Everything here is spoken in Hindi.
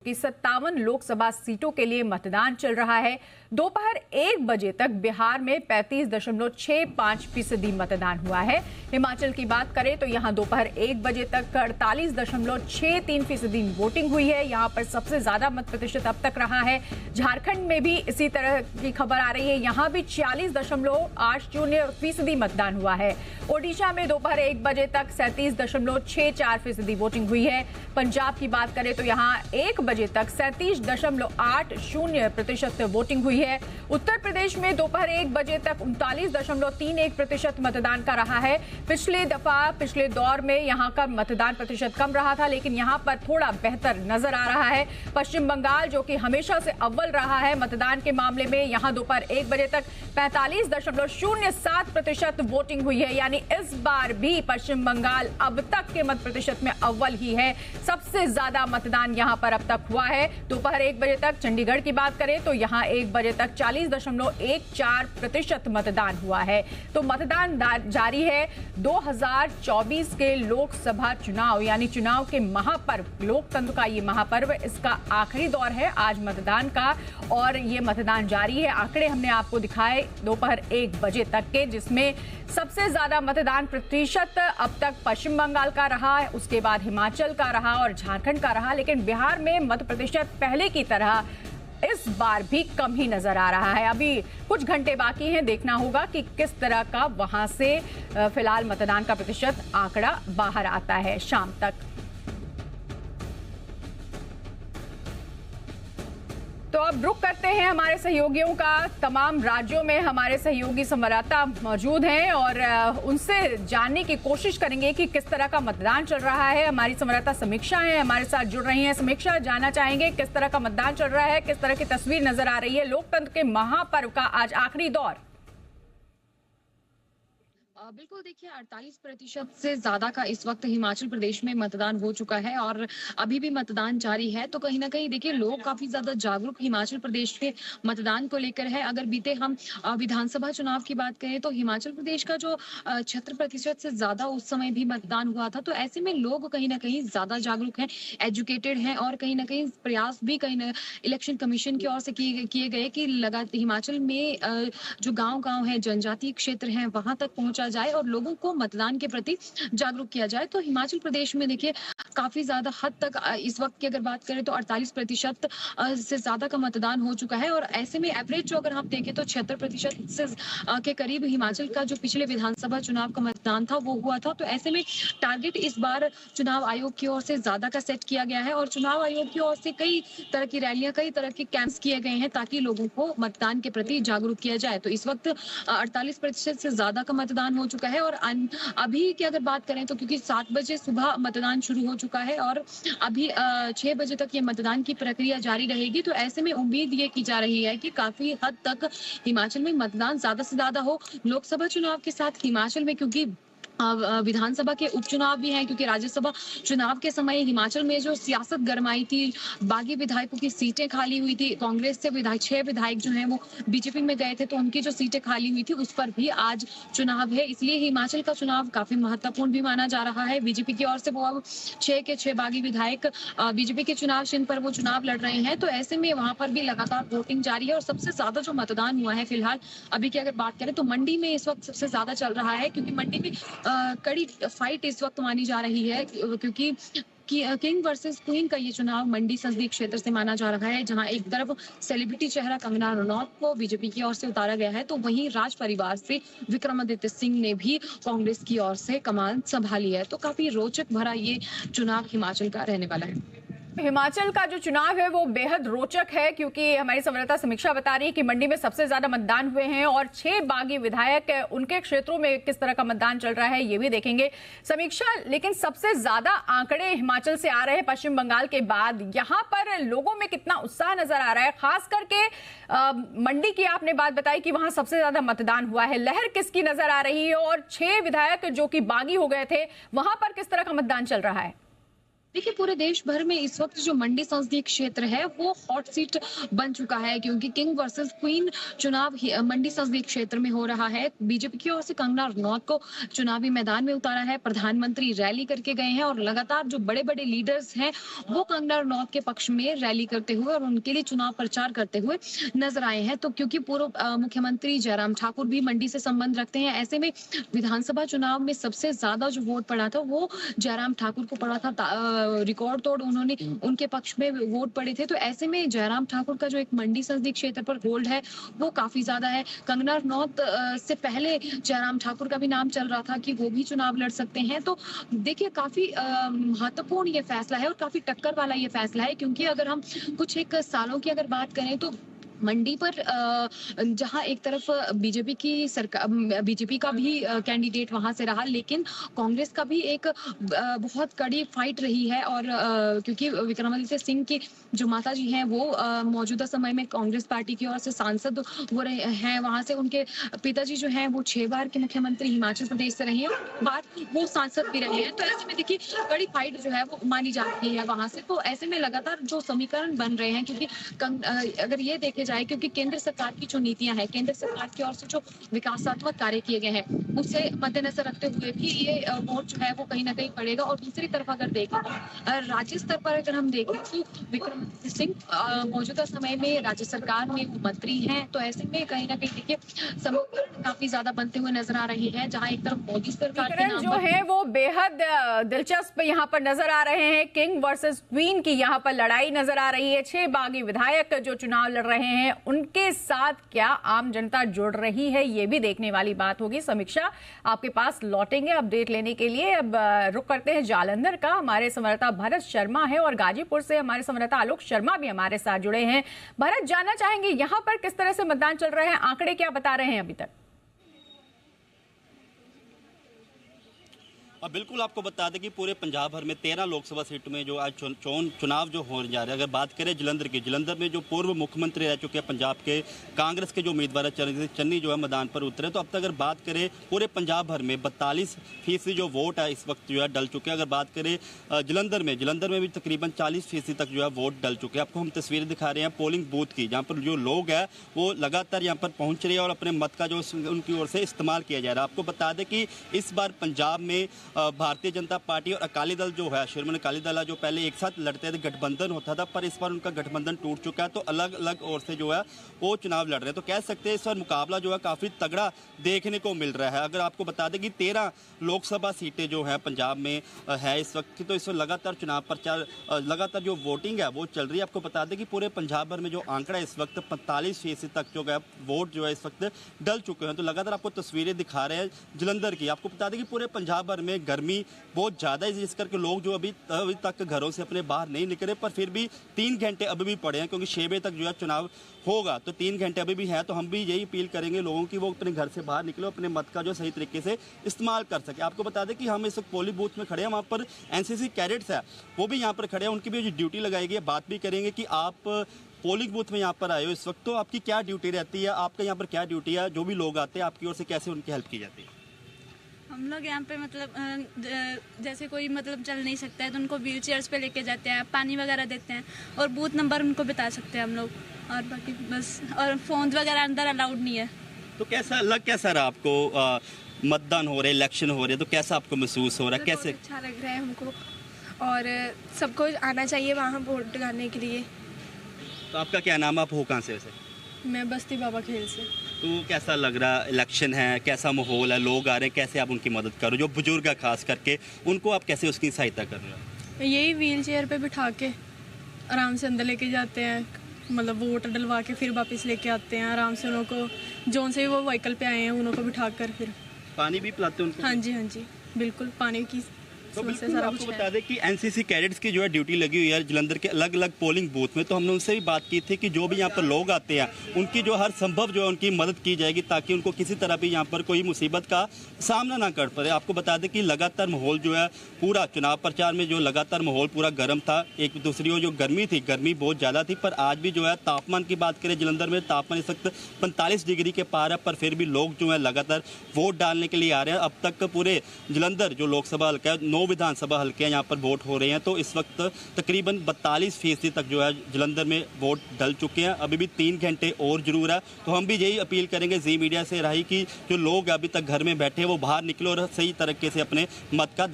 जबकि 57 लोकसभा सीटों के लिए मतदान चल रहा है। दोपहर 1 बजे तक बिहार में 35.65% मतदान हुआ है। हिमाचल की बात करें तो यहां दोपहर 1 बजे तक 48.63% वोटिंग हुई है। यहां पर सबसे ज्यादा मत प्रतिशत अब तक रहा है। झारखंड में भी इसी तरह की खबर आ रही है, यहां भी 46.80% मतदान हुआ है। ओडिशा में दोपहर 1 बजे तक 37.64% वोटिंग हुई है। पंजाब की बात करें तो यहां 1 बजे तक 37.80% वोटिंग हुई है। उत्तर प्रदेश में दोपहर 1 बजे तक 39.31% मतदान का रहा है। पिछले दौर में यहां का मतदान प्रतिशत कम रहा था, लेकिन यहां पर थोड़ा बेहतर नजर आ रहा है। पश्चिम बंगाल जो कि हमेशा से अव्वल रहा है मतदान के मामले में, यहां दोपहर 1 बजे तक 45.07% वोटिंग हुई है। यानी इस बार भी पश्चिम बंगाल अब तक के मत प्रतिशत में अव्वल ही है। सबसे ज्यादा मतदान यहां पर अब तक हुआ है। दोपहर 1 बजे तक चंडीगढ़ की बात करें तो यहां 1 बजे तक 40.14% मतदान हुआ है। तो मतदान जारी है। 2024 के लोकसभा चुनाव यानी चुनाव के महापर्व, लोकतंत्र का ये महापर्व, इसका आखिरी दौर है आज मतदान का, और ये मतदान जारी है। आंकड़े हमने आपको दिखाए दोपहर 1 बजे तक के, जिसमें सबसे ज्यादा मतदान प्रतिशत अब तक पश्चिम बंगाल का रहा है, उसके बाद हिमाचल का रहा और झारखंड का रहा। लेकिन बिहार में मत प्रतिशत पहले की तरह इस बार भी कम ही नजर आ रहा है। अभी कुछ घंटे बाकी हैं, देखना होगा कि किस तरह का वहां से फिलहाल मतदान का प्रतिशत आंकड़ा बाहर आता है शाम तक। तो अब रुक करते हैं हमारे सहयोगियों का। तमाम राज्यों में हमारे सहयोगी संवाददाता मौजूद हैं और उनसे जानने की कोशिश करेंगे कि किस तरह का मतदान चल रहा है। हमारी संवाददाता समीक्षा है, हमारे साथ जुड़ रही हैं। समीक्षा, जानना चाहेंगे किस तरह का मतदान चल रहा है, किस तरह की तस्वीर नजर आ रही है लोकतंत्र के महापर्व का आज आखिरी दौर। बिल्कुल, देखिए 48% से ज्यादा का इस वक्त हिमाचल प्रदेश में मतदान हो चुका है और अभी भी मतदान जारी है। तो कहीं ना कहीं देखिए लोग काफी ज्यादा जागरूक हिमाचल प्रदेश के मतदान को लेकर है। अगर बीते हम विधानसभा चुनाव की बात करें तो हिमाचल प्रदेश का जो 76% से ज्यादा उस समय भी मतदान हुआ था। तो ऐसे में लोग कहीं ना कहीं ज्यादा जागरूक हैं, एजुकेटेड हैं और कहीं ना कहीं प्रयास भी इलेक्शन कमीशन की ओर से किए गए कि हिमाचल में जो गाँव है, जनजातीय क्षेत्र है, वहां तक पहुंचा जाए और लोगों को मतदान के प्रति जागरूक किया जाए। तो हिमाचल प्रदेश में देखिए काफी ज्यादा हद तक इस वक्त की अगर बात करें तो 48% से ज्यादा का मतदान हो चुका है और ऐसे में एवरेज जो अगर हम देखें तो 76% से के करीब हिमाचल का जो पिछले विधानसभा चुनाव का मतदान था वो हुआ था। तो ऐसे में टारगेट इस बार चुनाव आयोग की ओर से ज्यादा का सेट किया गया है और चुनाव आयोग की ओर से कई तरह की रैलियां, कई तरह के कैंप्स किए गए हैं ताकि लोगों को मतदान के प्रति जागरूक किया जाए। तो इस वक्त 48% से ज्यादा का मतदान हो चुका है और अभी की अगर बात करें तो क्योंकि 7 बजे सुबह मतदान शुरू हो चुका है और अभी 6 बजे तक ये मतदान की प्रक्रिया जारी रहेगी। तो ऐसे में उम्मीद ये की जा रही है कि काफी हद तक हिमाचल में मतदान ज्यादा से ज्यादा हो। लोकसभा चुनाव के साथ हिमाचल में क्योंकि विधानसभा के उपचुनाव भी हैं, क्योंकि राज्यसभा चुनाव के समय हिमाचल में जो सियासत गरमाई थी, बागी विधायकों की सीटें खाली हुई थी, कांग्रेस से 6 विधायक जो हैं वो बीजेपी में गए थे, तो उनकी जो सीटें खाली हुई थी उस पर भी आज चुनाव है। इसलिए हिमाचल का चुनाव काफी महत्वपूर्ण भी माना जा रहा है। बीजेपी की ओर से वो अब 6 के 6 बागी विधायक बीजेपी के चुनाव चिन्ह पर वो चुनाव लड़ रहे हैं। तो ऐसे में वहां पर भी लगातार वोटिंग जारी है और सबसे ज्यादा जो मतदान हुआ है फिलहाल अभी की अगर बात करें तो मंडी में इस वक्त सबसे ज्यादा चल रहा है, क्योंकि मंडी में कड़ी फाइट इस वक्त मानी जा रही है, क्योंकि किंग वर्सेस क्वीन का ये चुनाव मंडी संसदीय क्षेत्र से माना जा रहा है, जहां एक तरफ सेलिब्रिटी चेहरा कंगना रनौत को बीजेपी की ओर से उतारा गया है, तो वहीं राज परिवार से विक्रमादित्य सिंह ने भी कांग्रेस की ओर से कमान संभाली है। तो काफी रोचक भरा ये चुनाव हिमाचल का रहने वाला है। हिमाचल का जो चुनाव है वो बेहद रोचक है, क्योंकि हमारी संवाददाता समीक्षा बता रही है कि मंडी में सबसे ज्यादा मतदान हुए हैं और 6 बागी विधायक उनके क्षेत्रों में किस तरह का मतदान चल रहा है ये भी देखेंगे समीक्षा। लेकिन सबसे ज्यादा आंकड़े हिमाचल से आ रहे हैं पश्चिम बंगाल के बाद। यहाँ पर लोगों में कितना उत्साह नजर आ रहा है, खास करके मंडी की आपने बात बताई कि वहां सबसे ज्यादा मतदान हुआ है, लहर किसकी नजर आ रही है और 6 विधायक जो कि बागी हो गए थे वहां पर किस तरह का मतदान चल रहा है? देखिए पूरे देश भर में इस वक्त जो मंडी संसदीय क्षेत्र है वो हॉट सीट बन चुका है, क्योंकि किंग वर्सेस क्वीन चुनाव मंडी संसदीय क्षेत्र में हो रहा है। बीजेपी की ओर से कंगना रनौत को चुनावी मैदान में उतारा है, प्रधानमंत्री रैली करके गए हैं और लगातार जो बड़े बड़े लीडर्स हैं वो कंगना रनौत के पक्ष में रैली करते हुए और उनके लिए चुनाव प्रचार करते हुए नजर आए हैं। तो क्योंकि पूर्व मुख्यमंत्री जयराम ठाकुर भी मंडी से संबंध रखते हैं, ऐसे में विधानसभा चुनाव में सबसे ज्यादा जो वोट पड़ा था वो जयराम ठाकुर को पड़ा था। रिकॉर्ड तोड़ उन्होंने उनके पक्ष में वोट पड़े थे। तो ऐसे में जयराम ठाकुर का जो एक मंडी संसदीय क्षेत्र पर होल्ड है वो काफी ज्यादा है। कंगना रनौत से पहले जयराम ठाकुर का भी नाम चल रहा था कि वो भी चुनाव लड़ सकते हैं। तो देखिए काफी महत्वपूर्ण ये फैसला है और काफी टक्कर वाला ये फैसला है, क्योंकि अगर हम कुछ एक सालों की अगर बात करें तो मंडी पर जहां एक तरफ बीजेपी की सरकार, बीजेपी का भी कैंडिडेट वहां से रहा, लेकिन कांग्रेस का भी एक बहुत कड़ी फाइट रही है। और क्योंकि विक्रमादित्य सिंह की जो माता जी हैं वो मौजूदा समय में कांग्रेस पार्टी की ओर से सांसद हो रहे हैं, वहां से उनके पिताजी जो हैं वो 6 बार के मुख्यमंत्री हिमाचल प्रदेश से रहे हैं, बार वो सांसद भी रहे हैं। तो ऐसे में देखिए बड़ी फाइट जो है वो मानी जाती है वहां से। तो ऐसे में लगातार जो समीकरण बन रहे हैं, क्योंकि अगर ये देखे जाए, क्योंकि केंद्र सरकार की जो नीतियां हैं, केंद्र सरकार की ओर से जो विकासात्मक कार्य किए गए हैं उसे मद्देनजर रखते हुए भी ये वोट जो है वो कहीं ना कहीं पड़ेगा। और दूसरी तरफ अगर देखें राज्य स्तर पर अगर हम देखें तो विक्रमादित्य सिंह मौजूदा समय में राज्य सरकार में वो मंत्री हैं। तो ऐसे में कहीं ना कहीं देखिए समीकरण काफी ज्यादा बनते हुए नजर आ रहे हैं, जहां एक तरफ मोदी सरकार के नाम जो है वो बेहद दिलचस्प यहाँ पर नजर आ रहे हैं। किंग वर्सेस क्वीन की यहाँ पर लड़ाई नजर आ रही है। 6 बागी विधायक जो चुनाव लड़ रहे हैं उनके साथ क्या आम जनता जुड़ रही है, ये भी देखने वाली बात होगी। समीक्षा आपके पास लौटेंगे अपडेट लेने के लिए। अब रुक करते हैं जालंधर का। हमारे संवाददाता भरत शर्मा है और गाजीपुर से हमारे संवाददाता आलोक शर्मा भी हमारे साथ जुड़े हैं। भरत, जानना चाहेंगे यहाँ पर किस तरह से मतदान चल रहे हैं, आंकड़े क्या बता रहे हैं अभी तक? और बिल्कुल आपको बता दें कि पूरे पंजाब भर में 13 लोकसभा सीटों में जो आज चुनाव जो होने जा रहे हैं। अगर बात करें जलंधर की, जलंधर में जो पूर्व मुख्यमंत्री रह चुके हैं पंजाब के, कांग्रेस के जो उम्मीदवार चन्नी जो है मैदान पर उतरे। तो अब तक अगर बात करें पूरे पंजाब भर में 42% जो वोट है इस वक्त जो है डल चुके हैं। अगर बात करें जलंधर में भी तकरीबन 40% तक जो है वोट डल चुके हैं। आपको हम तस्वीरें दिखा रहे हैं पोलिंग बूथ की, जहाँ पर जो लोग हैं वो लगातार यहाँ पर पहुँच रहे हैं और अपने मत का जो उनकी ओर से इस्तेमाल किया जा रहा है। आपको बता दें कि इस बार पंजाब में भारतीय जनता पार्टी और अकाली दल जो है, शिरोमणि अकाली दल जो पहले एक साथ लड़ते थे, गठबंधन होता था, पर इस बार उनका गठबंधन टूट चुका है। तो अलग अलग ओर से जो है वो चुनाव लड़ रहे हैं। तो कह सकते हैं इस बार मुकाबला जो है काफ़ी तगड़ा देखने को मिल रहा है। अगर आपको बता दें कि 13 लोकसभा सीटें जो हैं पंजाब में है इस वक्त की, तो इस वक्त लगातार चुनाव प्रचार, लगातार जो वोटिंग है वो चल रही है। आपको बता दें कि पूरे पंजाब भर में जो आंकड़ा इस वक्त 45% तक जो है वोट जो है इस वक्त डल चुके हैं। तो लगातार आपको तस्वीरें दिखा रहे हैं जलंधर की। आपको बता दें कि पूरे पंजाब भर में गर्मी बहुत ज़्यादा है, जिस करके लोग जो अभी तक घरों से अपने बाहर नहीं निकले, पर फिर भी 3 घंटे अभी भी पड़े हैं, क्योंकि 6 बजे तक जो है चुनाव होगा। तो 3 घंटे अभी भी है। तो हम भी यही अपील करेंगे लोगों की वो अपने घर से बाहर निकले, अपने मत का जो सही तरीके से इस्तेमाल कर सके। आपको बता दें कि हम इस वक्त पोलिंग बूथ में खड़े हैं, वहाँ पर एनसीसी कैडेट्स है वो भी यहाँ पर खड़े हैं, उनकी भी ड्यूटी लगाई गई है। बात भी करेंगे कि आप पोलिंग बूथ में यहाँ पर आए हो इस वक्त, तो आपकी क्या ड्यूटी रहती है, आपका यहाँ पर क्या ड्यूटी है, जो भी लोग आते हैं आपकी ओर से कैसे उनकी हेल्प की जाती है? हम लोग यहाँ पे मतलब जैसे कोई मतलब चल नहीं सकता है तो उनको व्हील चेयर्स पे लेके जाते हैं, पानी वगैरह देते हैं और बूथ नंबर उनको बता सकते हैं हम लोग। और बाकी बस, और फोन वगैरह अंदर अलाउड नहीं है। तो कैसा रहा आपको, मतदान हो रहे, इलेक्शन हो रहे, तो कैसा आपको महसूस हो रहा है, कैसे? अच्छा लग रहा है हमको और सबको आना चाहिए वहाँ वोट डालने के लिए। तो आपका क्या नाम है, आप हो कहाँ से वैसे? मैं बस्ती बाबा खेल से। तो कैसा लग रहा, इलेक्शन है, कैसा माहौल है, लोग आ रहे हैं, कैसे आप उनकी मदद करो, जो बुजुर्ग है खास करके, उनको आप कैसे उसकी सहायता कर रहे हो? यही व्हील चेयर पे बिठा के आराम से अंदर लेके जाते हैं, मतलब वोट डलवा के फिर वापस लेके आते हैं आराम से। उनको जोन से वो व्हीकल पे आए हैं उनको बिठा कर फिर पानी भी पिलाते हैं उनको? हाँ जी बिल्कुल, पानी की तो बिल्कुल आपको बता दें कि एनसीसी कैडेट्स की जो है ड्यूटी लगी हुई है जलंधर के अलग अलग पोलिंग बूथ में। तो हमने उनसे भी बात की थी कि जो भी यहाँ पर लोग आते हैं उनकी जो हर संभव जो है उनकी मदद की जाएगी, ताकि उनको किसी तरह भी यहाँ पर कोई मुसीबत का सामना ना कर पड़े। आपको बता दें कि लगातार माहौल जो है पूरा चुनाव प्रचार में जो लगातार माहौल पूरा गर्म था। एक दूसरी ओर जो गर्मी थी, गर्मी बहुत ज़्यादा थी, पर आज भी जो है तापमान की बात करें जलंधर में तापमान इस वक्त 45 डिग्री के पार है, पर फिर भी लोग जो है लगातार वोट डालने के लिए आ रहे हैं। अब तक पूरे जलंधर जो लोकसभा हल्का है 9 विधानसभा हल्के हैं यहाँ पर वोट हो रहे हैं। तो इस वक्त तकरीबन 42% तक जो है जलंधर में वोट डल चुके हैं। अभी भी 3 घंटे और जरूर है। तो हम भी यही अपील करेंगे जी मीडिया से राही कि जो लोग अभी तक घर में बैठे हैं वो बाहर निकले और सही तरीके से अपने मत का